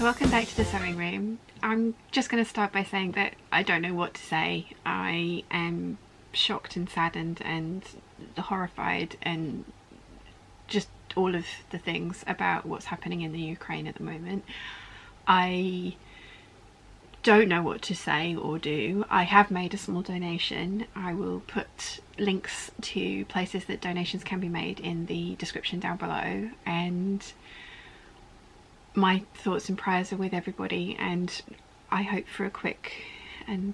So welcome back to the sewing room. I'm just going to start by saying that I don't know what to say. I am shocked and saddened and horrified and just all of the things about what's happening in the Ukraine at the moment. I don't know what to say or do. I have made a small donation. I will put links to places that donations can be made in the description down below, and my thoughts and prayers are with everybody, and I hope for a quick and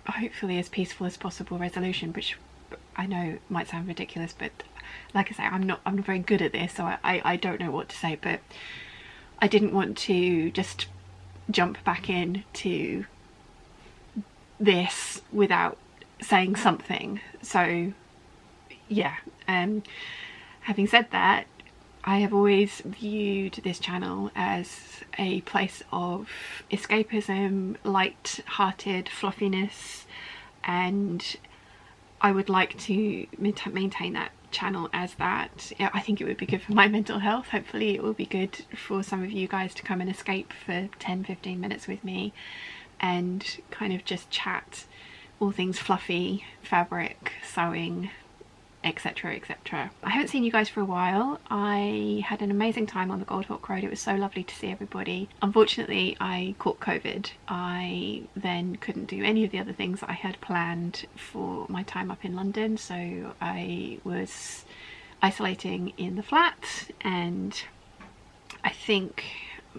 hopefully as peaceful as possible resolution, which I know might sound ridiculous, but like I say, I'm not very good at this, so I don't know what to say. But I didn't want to just jump back into this without saying something. So yeah, having said that, I have always viewed this channel as a place of escapism, light-hearted fluffiness, and I would like to maintain that channel as that. I think it would be good for my mental health. Hopefully it will be good for some of you guys to come and escape for 10-15 minutes with me and kind of just chat all things fluffy, fabric, sewing, etc, etc. I haven't seen you guys for a while. I had an amazing time on the Gold Hawk Road. It was so lovely to see everybody. Unfortunately, I caught COVID. I then couldn't do any of the other things that I had planned for my time up in London, so I was isolating in the flat, and I think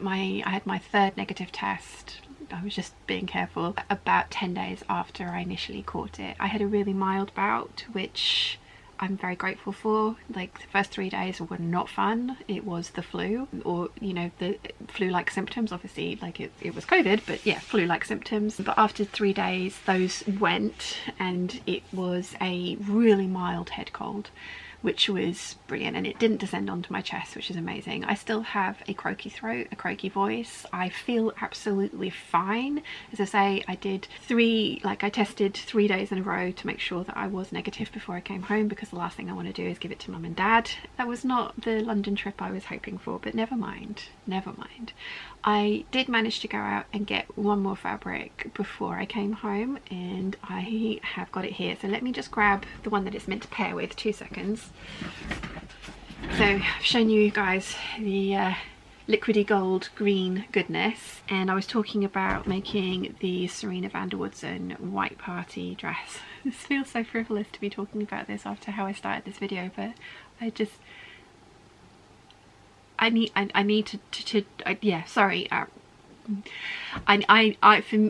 I had my third negative test. I was just being careful about 10 days after I initially caught it. I had a really mild bout, which I'm very grateful for. Like, the first 3 days were not fun. It was the flu, or you know, the flu-like symptoms. Obviously, like it was COVID, but yeah, flu-like symptoms. But after 3 days, those went, and it was a really mild head cold, which was brilliant, and it didn't descend onto my chest, which is amazing. I still have a croaky throat, a croaky voice. I feel absolutely fine. As I say, I tested 3 days in a row to make sure that I was negative before I came home, because the last thing I want to do is give it to mum and dad. That was not the London trip I was hoping for, but never mind, never mind. I did manage to go out and get one more fabric before I came home, and I have got it here. So let me just grab the one that it's meant to pair with. 2 seconds. So I've shown you guys the liquidy gold green goodness, and I was talking about making the Serena van der Woodsen white party dress. This feels so frivolous to be talking about this after how I started this video, but I need to yeah, sorry,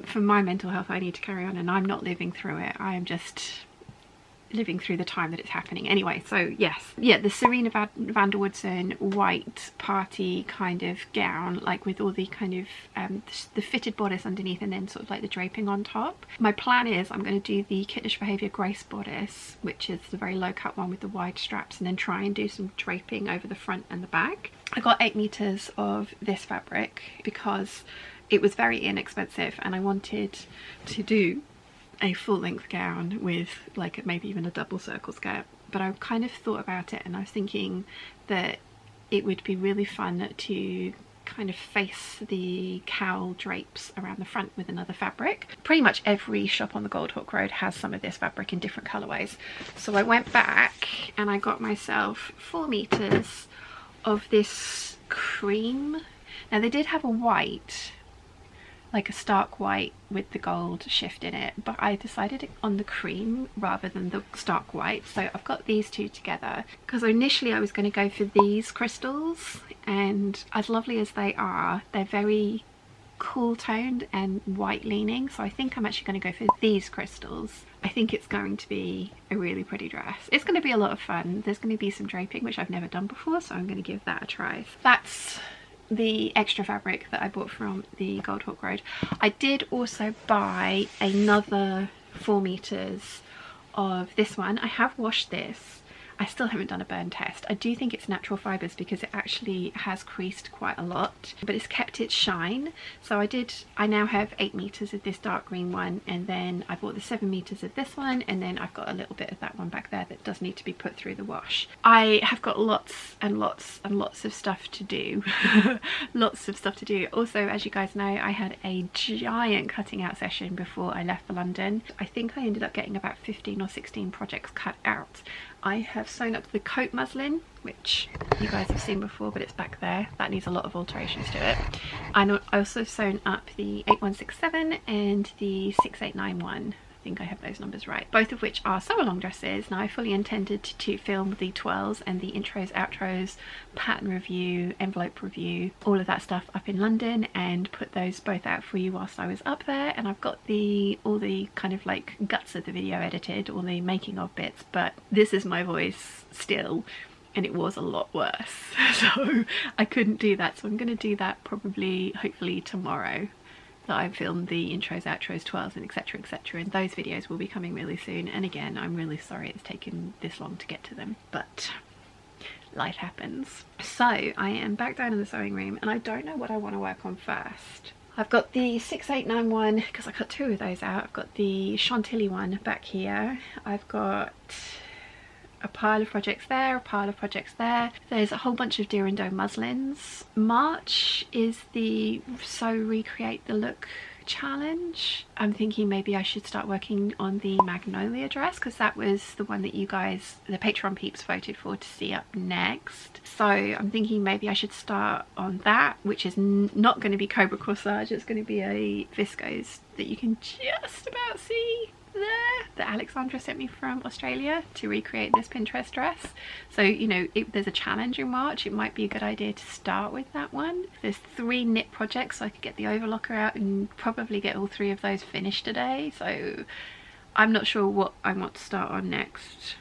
for my mental health, I need to carry on, and I'm not living through it. I am just living through the time that it's happening. Anyway, so yes, yeah, the Serena van der Woodsen white party kind of gown, like with all the kind of the fitted bodice underneath, and then sort of like the draping on top. My plan is I'm going to do the Kittenish Behaviour Grace bodice, which is the very low cut one with the wide straps, and then try and do some draping over the front and the back. I got 8 meters of this fabric because it was very inexpensive, and I wanted to do a full-length gown with like maybe even a double circle skirt. But I kind of thought about it, and I was thinking that it would be really fun to kind of face the cowl drapes around the front with another fabric. Pretty much every shop on the Gold Hawk Road has some of this fabric in different colorways, so I went back and I got myself 4 meters of this cream. Now they did have a white, like a stark white with the gold shift in it, but I decided on the cream rather than the stark white. So I've got these two together because initially I was going to go for these crystals, and as lovely as they are, they're very cool toned and white leaning, so I think I'm actually going to go for these crystals. I think it's going to be a really pretty dress. It's going to be a lot of fun. There's going to be some draping, which I've never done before, so I'm going to give that a try. That's the extra fabric that I bought from the Gold Hawk Road. I did also buy another 4 meters of this one. I have washed this. I still haven't done a burn test. I do think it's natural fibres because it actually has creased quite a lot, but it's kept its shine. So I now have 8 meters of this dark green one, and then I bought the 7 meters of this one, and then I've got a little bit of that one back there that does need to be put through the wash. I have got lots and lots and lots of stuff to do. Lots of stuff to do. Also, as you guys know, I had a giant cutting out session before I left for London. I think I ended up getting about 15 or 16 projects cut out. I have sewn up the coat muslin, which you guys have seen before, but it's back there. That needs a lot of alterations to it. I also sewn up the 8167 and the 6891. I think I have those numbers right, both of which are sew-along dresses. Now, I fully intended to film the twirls and the intros, outros, pattern review, envelope review, all of that stuff up in London, and put those both out for you whilst I was up there. And I've got all the kind of like guts of the video edited, all the making of bits, but this is my voice still, and it was a lot worse. So I couldn't do that, so I'm going to do that probably, hopefully tomorrow. That I filmed the intros, outros, twirls, and etc, and those videos will be coming really soon. And again, I'm really sorry it's taken this long to get to them, but life happens. So I am back down in the sewing room, and I don't know what I want to work on first. I've got the 6891 because I cut 2 of those out. I've got the Chantilly one back here. I've got a pile of projects there, a pile of projects there. There's a whole bunch of Deer and Doe muslins. March is the Sew Recreate the Look challenge. I'm thinking maybe I should start working on the Magnolia dress, because that was the one that you guys, the Patreon peeps, voted for to see up next. So I'm thinking maybe I should start on that, which is not going to be Cobra Corsage. It's going to be a viscose that you can just about see there, that Alexandra sent me from Australia to recreate this Pinterest dress. So, you know, if there's a challenge in March, it might be a good idea to start with that one. There's 3 knit projects, so I could get the overlocker out and probably get all 3 of those finished today. So I'm not sure what I want to start on next.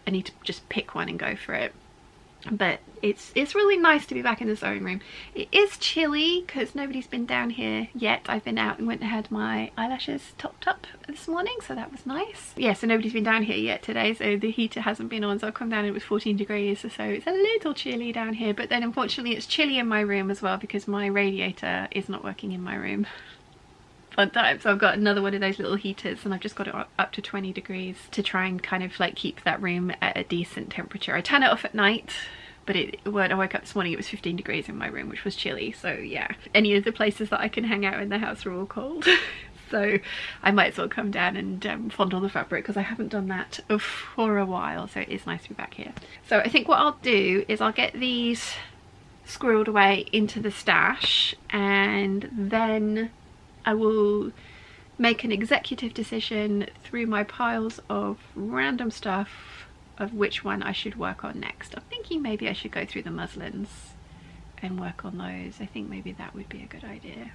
I need to just pick one and go for it. But it's really nice to be back in the sewing room. It is chilly because nobody's been down here yet. I've been out and went and had my eyelashes topped up this morning, so that was nice. Yeah, so nobody's been down here yet today, so the heater hasn't been on, so I've come down and it was 14 degrees, so it's a little chilly down here. But then unfortunately it's chilly in my room as well because my radiator is not working in my room. Fun time. So I've got another one of those little heaters, and I've just got it up to 20 degrees to try and kind of like keep that room at a decent temperature. I turn it off at night, but when I woke up this morning it was 15 degrees in my room, which was chilly. So yeah, any of the places that I can hang out in the house are all cold. So I might as well come down and fondle the fabric, because I haven't done that for a while, so it is nice to be back here. So I think what I'll do is I'll get these squirreled away into the stash, and then I will make an executive decision through my piles of random stuff of which one I should work on next. I'm thinking maybe I should go through the muslins and work on those. I think maybe that would be a good idea.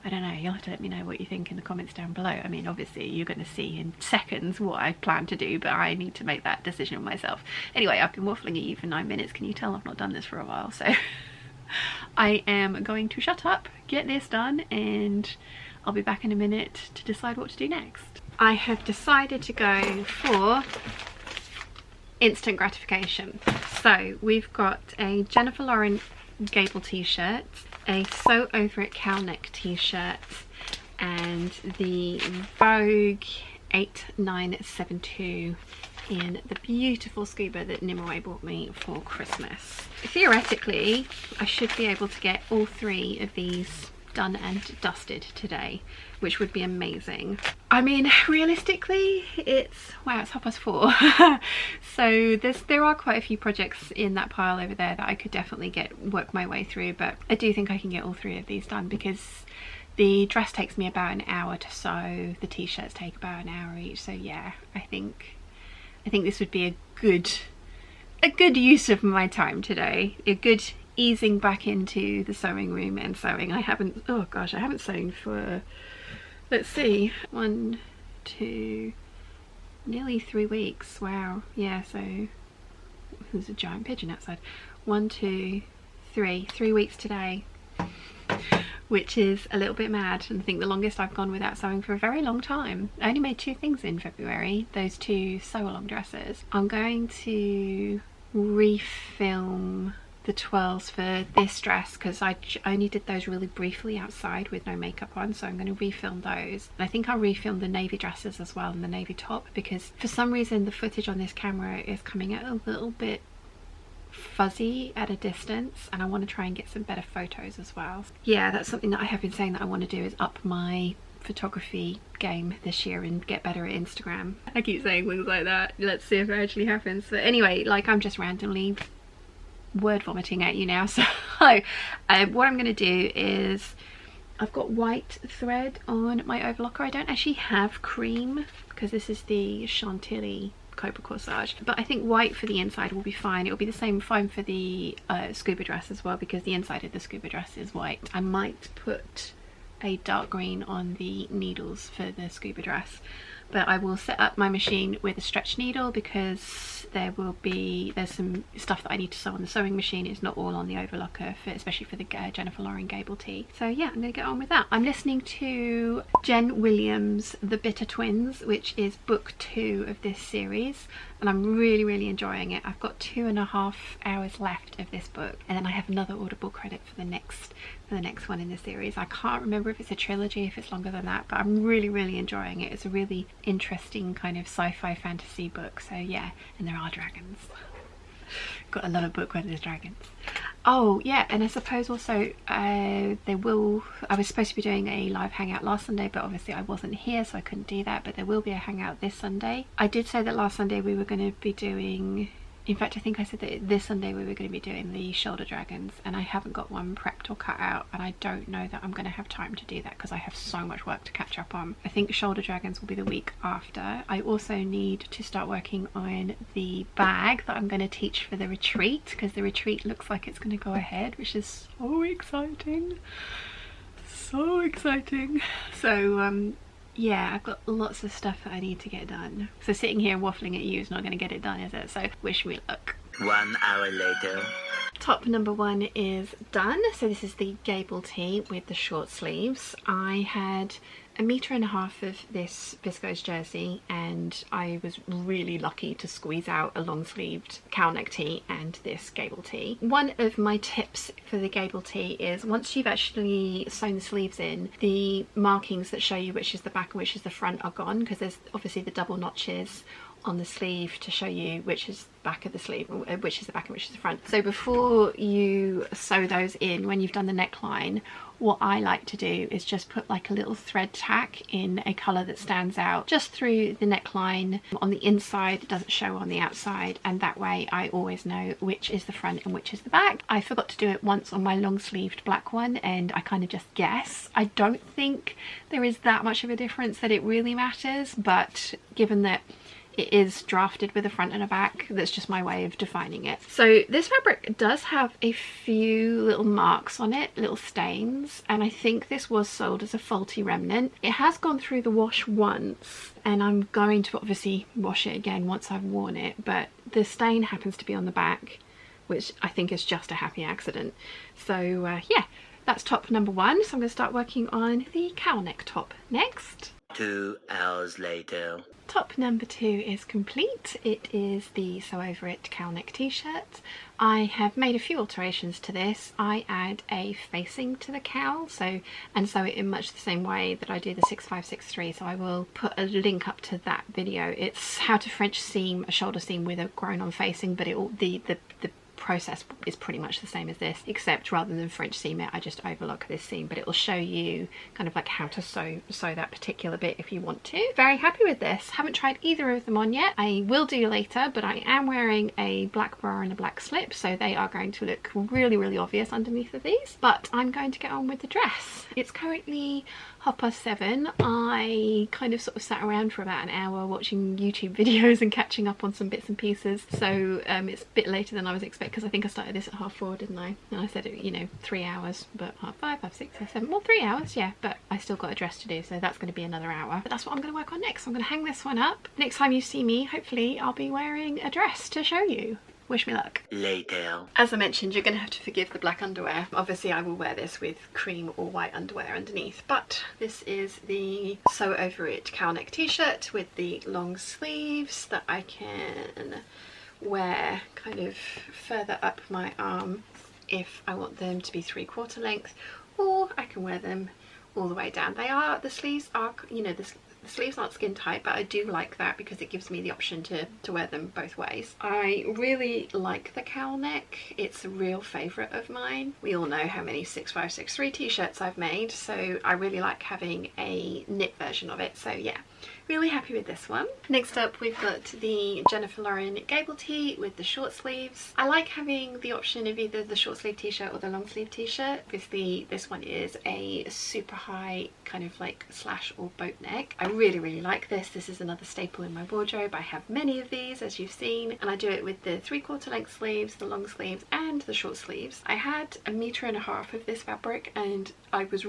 I don't know, you'll have to let me know what you think in the comments down below. I mean, obviously you're going to see in seconds what I plan to do, but I need to make that decision myself. Anyway, I've been waffling at you for 9 minutes. Can you tell I've not done this for a while? So I am going to shut up, get this done, and I'll be back in a minute to decide what to do next. I have decided to go for instant gratification. So we've got a Jennifer Lauren Gable t-shirt, a Sew Over It cowl neck t-shirt, and the Vogue 8972 in the beautiful scuba that Nimue bought me for Christmas. Theoretically, I should be able to get all 3 of these done and dusted today, which would be amazing. I mean, realistically, it's 4:30. So there are quite a few projects in that pile over there that I could definitely work my way through, but I do think I can get all 3 of these done, because the dress takes me about an hour to sew, the t-shirts take about an hour each. So yeah, I think this would be a good use of my time today, a good easing back into the sewing room and sewing. I haven't sewn for, let's see, 1, 2, nearly 3 weeks. Wow. Yeah, so there's a giant pigeon outside. 1, 2, 3 weeks today. which is a little bit mad, and I think the longest I've gone without sewing for a very long time. I only made 2 things in February, those 2 sew-along dresses. I'm going to refilm the twirls for this dress because I only did those really briefly outside with no makeup on, so I'm going to refilm those. And I think I'll refilm the navy dresses as well and the navy top, because for some reason the footage on this camera is coming out a little bit fuzzy at a distance, and I want to try and get some better photos as well. Yeah, that's something that I have been saying that I want to do, is up my photography game this year and get better at Instagram. I keep saying things like that, let's see if it actually happens. But anyway, like, I'm just randomly word vomiting at you now. So what I'm going to do is, I've got white thread on my overlocker. I don't actually have cream because this is the Chantilly Cobra Corsage, but I think white for the inside will be fine. It will be the same fine for the scuba dress as well, because the inside of the scuba dress is white. I might put a dark green on the needles for the scuba dress, but I will set up my machine with a stretch needle because there's some stuff that I need to sew on the sewing machine. It's not all on the overlocker, especially for the Jennifer Lauren Gable tee. So yeah, I'm gonna get on with that. I'm listening to Jen Williams' The Bitter Twins, which is book 2 of this series, and I'm really enjoying it. I've got 2.5 hours left of this book, and then I have another Audible credit for the next one in the series. I can't remember if it's a trilogy, if it's longer than that, but I'm really enjoying it. It's a really interesting kind of sci-fi fantasy book. So yeah, and there are dragons. Got a lot of book where there's dragons. Oh yeah, and I suppose also I was supposed to be doing a live hangout last Sunday, but obviously I wasn't here, so I couldn't do that. But there will be a hangout this Sunday. I did say that last Sunday we were going to be doing, in fact I think I said that this Sunday we were going to be doing the shoulder dragons, and I haven't got one prepped or cut out, and I don't know that I'm going to have time to do that because I have so much work to catch up on. I think shoulder dragons will be the week after. I also need to start working on the bag that I'm going to teach for the retreat, because the retreat looks like it's going to go ahead, which is so exciting. So exciting. So yeah, I've got lots of stuff that I need to get done. So sitting here waffling at you is not going to get it done, is it? So wish me luck. 1 hour later. Top number 1 is done. So this is the Gable tee with the short sleeves. I had 1.5 meters of this viscose jersey, and I was really lucky to squeeze out a long sleeved cowl neck tee and this Gable tee. One of my tips for the Gable tee is, once you've actually sewn the sleeves in, the markings that show you which is the back and which is the front are gone, because there's obviously the double notches on the sleeve to show you which is the back of the sleeve, which is the back and which is the front. So before you sew those in, when you've done the neckline, what I like to do is just put like a little thread tack in a colour that stands out just through the neckline on the inside. It doesn't show on the outside, and that way I always know which is the front and which is the back. I forgot to do it once on my long sleeved black one, and I kind of just guess. I don't think there is that much of a difference that it really matters, but given that it is drafted with a front and a back, that's just my way of defining it. So this fabric does have a few little marks on it, little stains, and I think this was sold as a faulty remnant. It has gone through the wash once, and I'm going to obviously wash it again once I've worn it, but the stain happens to be on the back, which I think is just a happy accident. So yeah, that's top number 1. So I'm going to start working on the cowl neck top next. 2 hours later. Top number 2 is complete. It is the Sew Over It cowl neck t-shirt. I have made a few alterations to this. I add a facing to the cowl, and sew it in much the same way that I do the 6563, so I will put a link up to that video. It's how to French seam a shoulder seam with a grown on facing, but the process is pretty much the same as this, except rather than French seam it, I just overlock this seam, but it will show you kind of like how to sew that particular bit if you want to. Very happy with this. Haven't tried either of them on yet. I will do later, but I am wearing a black bra and a black slip, so they are going to look really obvious underneath of these. But I'm going to get on with the dress. It's currently 7:30. I kind of sort of sat around for about an hour watching YouTube videos and catching up on some bits and pieces, so it's a bit later than I was expecting, because I think I started this at 4:30, didn't I? And I said, you know, 3 hours, but 5:30, 5:30, 6:30, 7:30, well, 3 hours, yeah, but I still got a dress to do, so that's going to be another hour. But that's what I'm going to work on next. I'm going to hang this one up. Next time you see me, hopefully I'll be wearing a dress to show you. Wish me luck. Later. As I mentioned, you're going to have to forgive the black underwear. Obviously I will wear this with cream or white underwear underneath, but this is the Sew Over It cowl neck t-shirt with the long sleeves that I can wear kind of further up my arm if I want them to be 3/4 length, or I can wear them all the way down. The sleeves are, you know, the sleeves aren't skin tight, but I do like that because it gives me the option to wear them both ways. I really like the cowl neck. It's a real favourite of mine. We all know how many 6563 t-shirts I've made, so I really like having a knit version of it. So yeah, really happy with this one. Next up we've got the Jennifer Lauren Gable tee with the short sleeves. I like having the option of either the short sleeve t-shirt or the long sleeve t-shirt. Obviously this one is a super high kind of like slash or boat neck. I really like this. This is another staple in my wardrobe. I have many of these, as you've seen, and I do it with the 3/4 length sleeves, the long sleeves and the short sleeves. I had 1.5 meters of this fabric and I was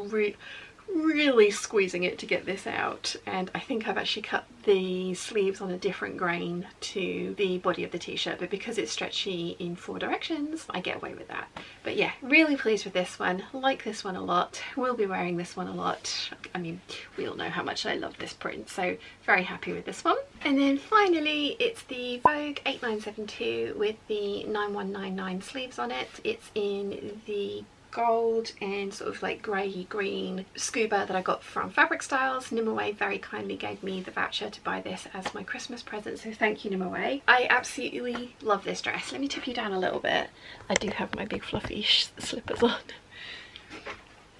really squeezing it to get this out, and I think I've actually cut the sleeves on a different grain to the body of the t-shirt, but because it's stretchy in 4 directions I get away with that. But yeah, really pleased with this one. Like this one a lot. Will be wearing this one a lot. I mean, we all know how much I love this print, so very happy with this one. And then finally it's the Vogue 8972 with the 9199 sleeves on it. It's in the gold and sort of like grey green scuba that I got from Fabric Styles. Nimaway very kindly gave me the voucher to buy this as my Christmas present, so thank you, Nimaway. I absolutely love this dress. Let me tip you down a little bit. I do have my big fluffy slippers on.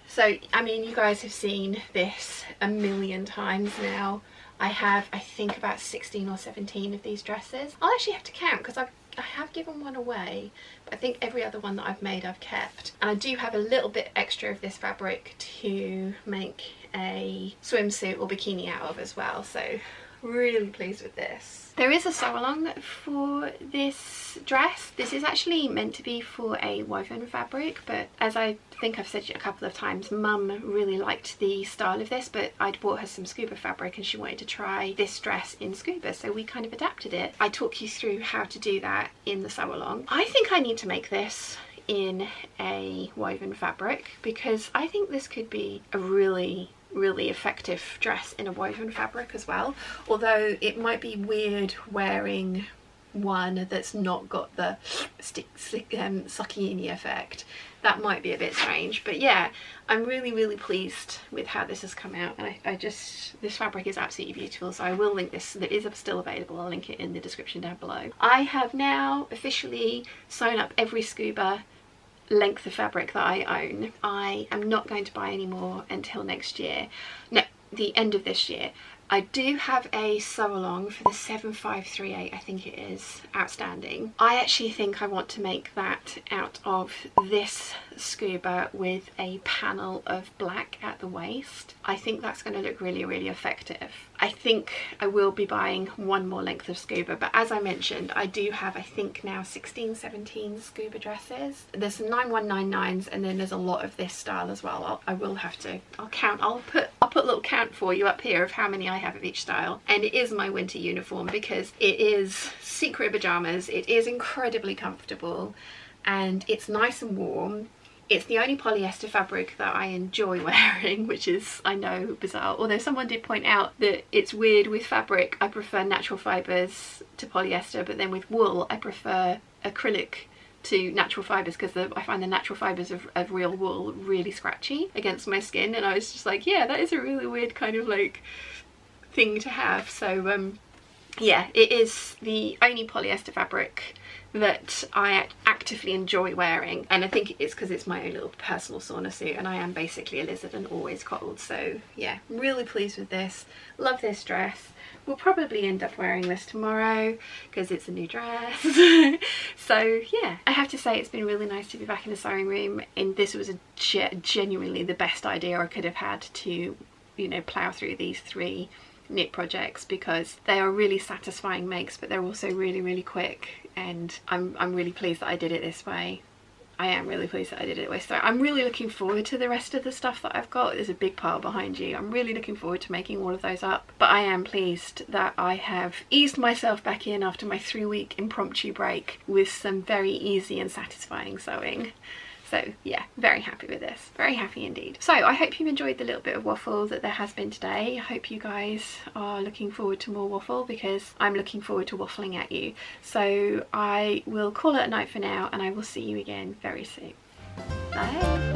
So I mean, you guys have seen this a million times now. I have, I think, about 16 or 17 of these dresses. I'll actually have to count because I have given one away, but I think every other one that I've made I've kept. And I do have a little bit extra of this fabric to make a swimsuit or bikini out of as well, so really pleased with this. There is a sew along for this dress. This is actually meant to be for a woven fabric, but as I think I've said a couple of times, Mum really liked the style of this, but I'd bought her some scuba fabric and she wanted to try this dress in scuba, so we kind of adapted it. I talk you through how to do that in the sew along. I think I need to make this in a woven fabric because I think this could be a really effective dress in a woven fabric as well, although it might be weird wearing one that's not got the sucky effect. That might be a bit strange, but yeah, I'm really pleased with how this has come out, and this fabric is absolutely beautiful, so I will link this. It is still available. I'll link it in the description down below. I have now officially sewn up every scuba length of fabric that I own. I am not going to buy any more until next year. No, the end of this year. I do have a sew along for the 7538, I think it is, outstanding. I actually think I want to make that out of this scuba with a panel of black at the waist. I think that's going to look really effective. I think I will be buying one more length of scuba, but as I mentioned, I do have, I think now 16, 17 scuba dresses. There's some 9199s and then there's a lot of this style as well. I will have to, I'll count, I'll put a little count for you up here of how many I have of each style. And it is my winter uniform because it is secret pajamas. It is incredibly comfortable and it's nice and warm. It's the only polyester fabric that I enjoy wearing, which is, I know, bizarre. Although someone did point out that it's weird with fabric, I prefer natural fibres to polyester, but then with wool, I prefer acrylic to natural fibres because I find the natural fibres of real wool really scratchy against my skin. And I was just like, yeah, that is a really weird kind of like thing to have. So yeah, it is the only polyester fabric that I actively enjoy wearing, and I think it's because it's my own little personal sauna suit and I am basically a lizard and always cold. So yeah, really pleased with this. Love this dress. We'll probably end up wearing this tomorrow because it's a new dress. So yeah, I have to say it's been really nice to be back in the sewing room, and this was genuinely the best idea I could have had to, you know, plough through these 3 knit projects because they are really satisfying makes, but they're also really quick, and I'm really pleased that I did it this way. I am really pleased that I did it with. So I'm really looking forward to the rest of the stuff that I've got. There's a big pile behind you. I'm really looking forward to making all of those up. But I am pleased that I have eased myself back in after my 3-week impromptu break with some very easy and satisfying sewing. So yeah, very happy with this, very happy indeed. So I hope you've enjoyed the little bit of waffle that there has been today. I hope you guys are looking forward to more waffle, because I'm looking forward to waffling at you. So I will call it a night for now, and I will see you again very soon. Bye.